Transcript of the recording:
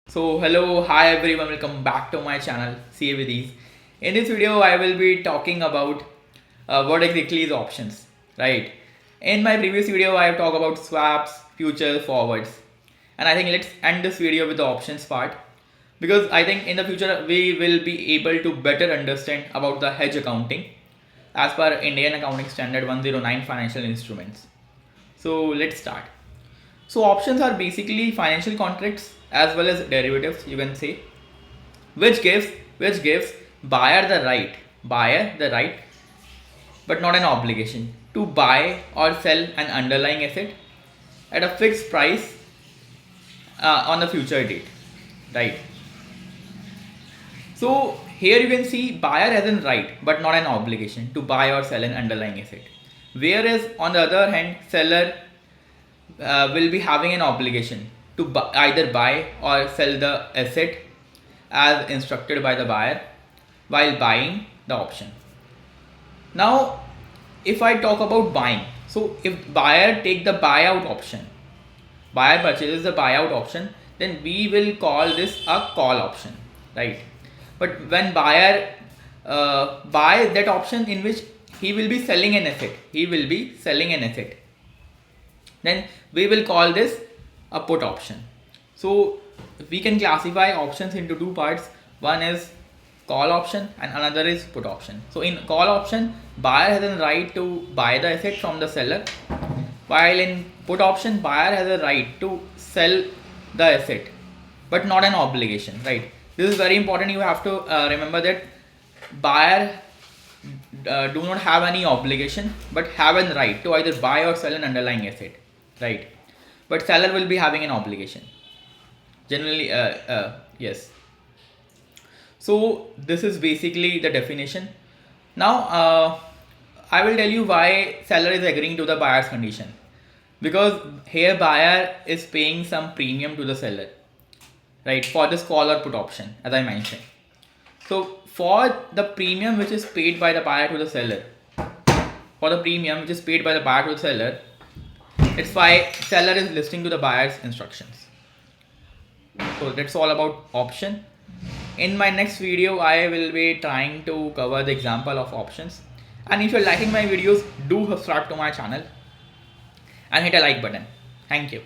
So hello, hi everyone, welcome back to my channel CA with Ease. In this video, I will be talking about what exactly is options, right? In my previous video, I have talked about swaps, futures, forwards, and I think let's end this video with the options part because I think in the future we will be able to better understand about the hedge accounting as per Indian Accounting Standard 109 financial instruments. So let's start. So options are basically financial contracts as well as derivatives, you can say, which gives buyer the right, but not an obligation to buy or sell an underlying asset at a fixed price on the future date, right? So here you can see buyer has a right but not an obligation to buy or sell an underlying asset, whereas on the other hand seller will be having an obligation to either buy or sell the asset as instructed by the buyer while buying the option. Now, if I talk about buying, so if buyer take the buyout option, buyer purchases the buyout option, then we will call this a call option, right? But when buyer buys that option in which he will be selling an asset, then we will call this a put option. So we can classify options into two parts. One is call option and another is put option. So in call option, buyer has a right to buy the asset from the seller, while in put option, buyer has a right to sell the asset but not an obligation, right? This is very important. You have to remember that buyer do not have any obligation but have a right to either buy or sell an underlying asset, right? But seller will be having an obligation generally. Yes. So this is basically the definition. Now I will tell you why seller is agreeing to the buyer's condition, because here buyer is paying some premium to the seller, right, for this call or put option as I mentioned. So for the premium which is paid by the buyer to the seller, it's why seller is listening to the buyer's instructions. So that's all about option. In my next video, I will be trying to cover the example of options. And if you're liking my videos, do subscribe to my channel and hit a like button. Thank you.